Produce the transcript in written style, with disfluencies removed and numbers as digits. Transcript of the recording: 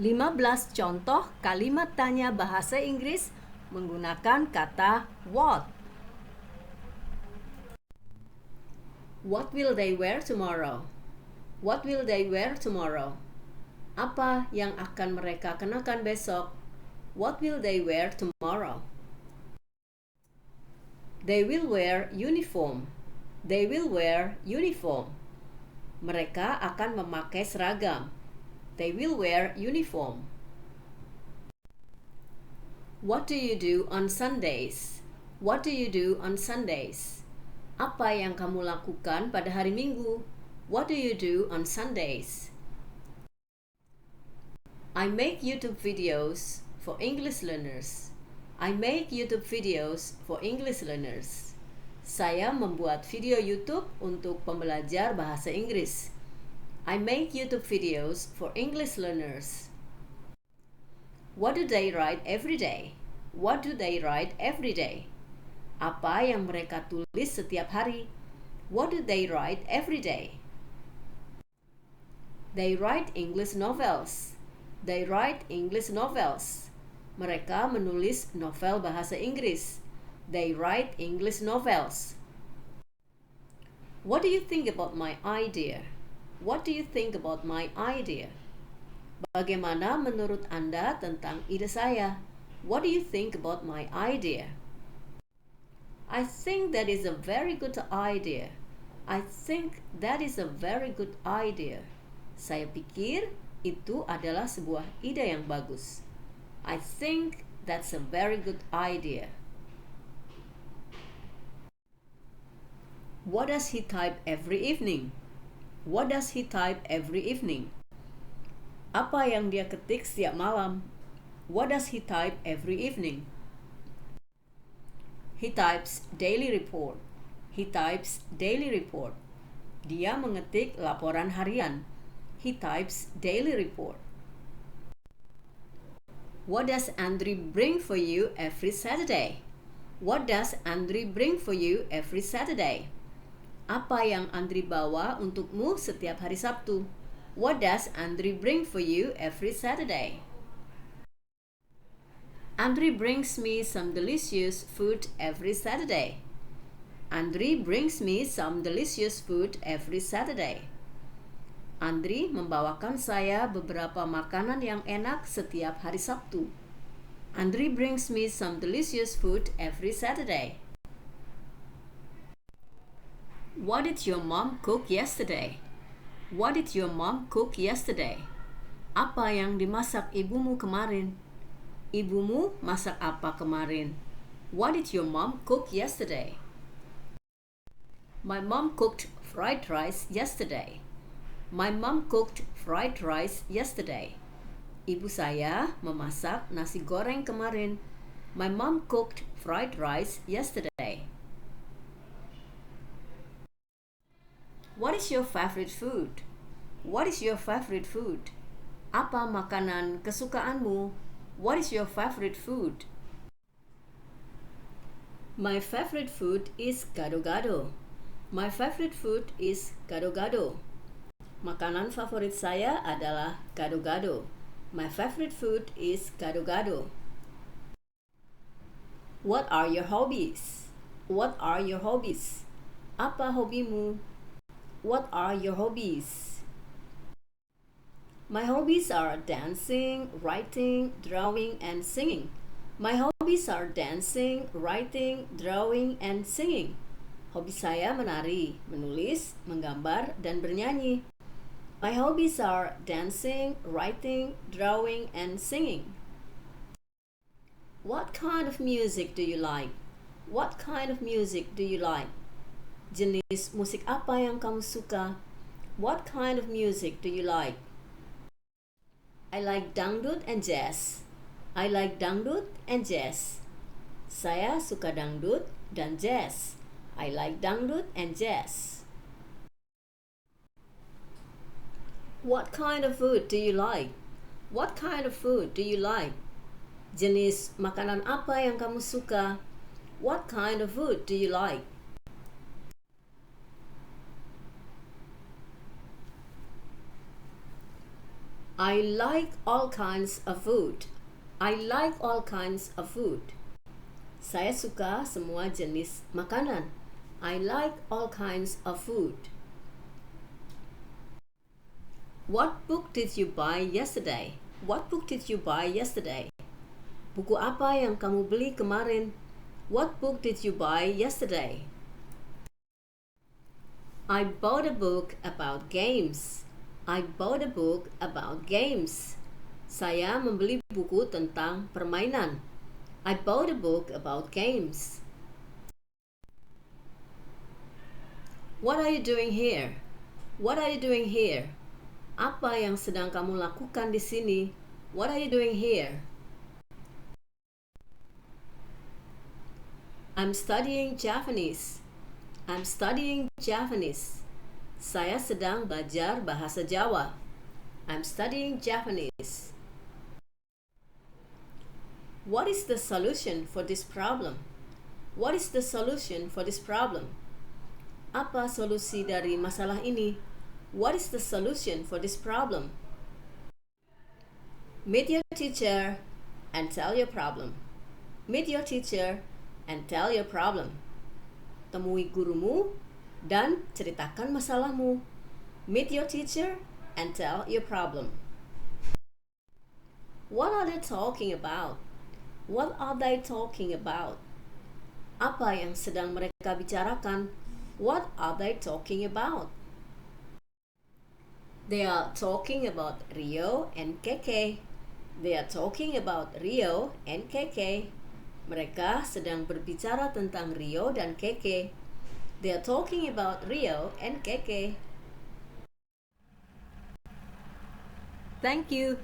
15 contoh kalimat tanya bahasa Inggris menggunakan kata what. What will they wear tomorrow? What will they wear tomorrow? Apa yang akan mereka kenakan besok? What will they wear tomorrow? They will wear uniform. They will wear uniform. Mereka akan memakai seragam. They will wear uniform. What do you do on Sundays? What do you do on Sundays? Apa yang kamu lakukan pada hari Minggu? What do you do on Sundays? I make YouTube videos for English learners. I make YouTube videos for English learners. Saya membuat video YouTube untuk pembelajar bahasa Inggris. I make YouTube videos for English learners. What do they write every day? What do they write every day? Apa yang mereka tulis setiap hari? What do they write every day? They write English novels. They write English novels. Mereka menulis novel bahasa Inggris. They write English novels. What do you think about my idea? What do you think about my idea? Bagaimana menurut Anda tentang ide saya? What do you think about my idea? I think that is a very good idea. I think that is a very good idea. Saya pikir itu adalah sebuah ide yang bagus. I think that's a very good idea. What does he type every evening? What does he type every evening? Apa yang dia ketik setiap malam? What does he type every evening? He types daily report. He types daily report. Dia mengetik laporan harian. He types daily report. What does Andri bring for you every Saturday? What does Andri bring for you every Saturday? Apa yang Andri bawa untukmu setiap hari Sabtu? What does Andri bring for you every Saturday? Andri brings me some delicious food every Saturday. Andri brings me some delicious food every Saturday. Andri membawakan saya beberapa makanan yang enak setiap hari Sabtu. Andri brings me some delicious food every Saturday. What did your mom cook yesterday? What did your mom cook yesterday? Apa yang dimasak ibumu kemarin? Ibumu masak apa kemarin? What did your mom cook yesterday? My mom cooked fried rice yesterday. My mom cooked fried rice yesterday. Ibu saya memasak nasi goreng kemarin. My mom cooked fried rice yesterday. What is your favorite food? What is your favorite food? Apa makanan kesukaanmu? What is your favorite food? My favorite food is gado-gado. My favorite food is gado-gado. Makanan favorit saya adalah gado-gado. My favorite food is gado-gado. What are your hobbies? What are your hobbies? Apa hobimu? What are your hobbies? My hobbies are dancing, writing, drawing, and singing. My hobbies are dancing, writing, drawing, and singing. Hobi saya menari, menulis, menggambar, dan bernyanyi. My hobbies are dancing, writing, drawing, and singing. What kind of music do you like? What kind of music do you like? Jenis musik apa yang kamu suka? What kind of music do you like? I like dangdut and jazz. I like dangdut and jazz. Saya suka dangdut dan jazz. I like dangdut and jazz. What kind of food do you like? What kind of food do you like? Jenis makanan apa yang kamu suka? What kind of food do you like? I like all kinds of food. I like all kinds of food. Saya suka semua jenis makanan. I like all kinds of food. What book did you buy yesterday? What book did you buy yesterday? Buku apa yang kamu beli kemarin? What book did you buy yesterday? I bought a book about games. I bought a book about games. Saya membeli buku tentang permainan. I bought a book about games. What are you doing here? What are you doing here? Apa yang sedang kamu lakukan di sini? What are you doing here? I'm studying Japanese. I'm studying Japanese. Saya sedang belajar bahasa Jawa. I'm studying Japanese. What is the solution for this problem? What is the solution for this problem? Apa solusi dari masalah ini? What is the solution for this problem? Meet your teacher and tell your problem. Meet your teacher and tell your problem. Temui gurumu dan ceritakan masalahmu. Meet your teacher and tell your problem. What are they talking about? What are they talking about? Apa yang sedang mereka bicarakan? What are they talking about? They are talking about Rio and Keke. They are talking about Rio and Keke. Mereka sedang berbicara tentang Rio dan Keke. They are talking about Rio and Keke. Thank you.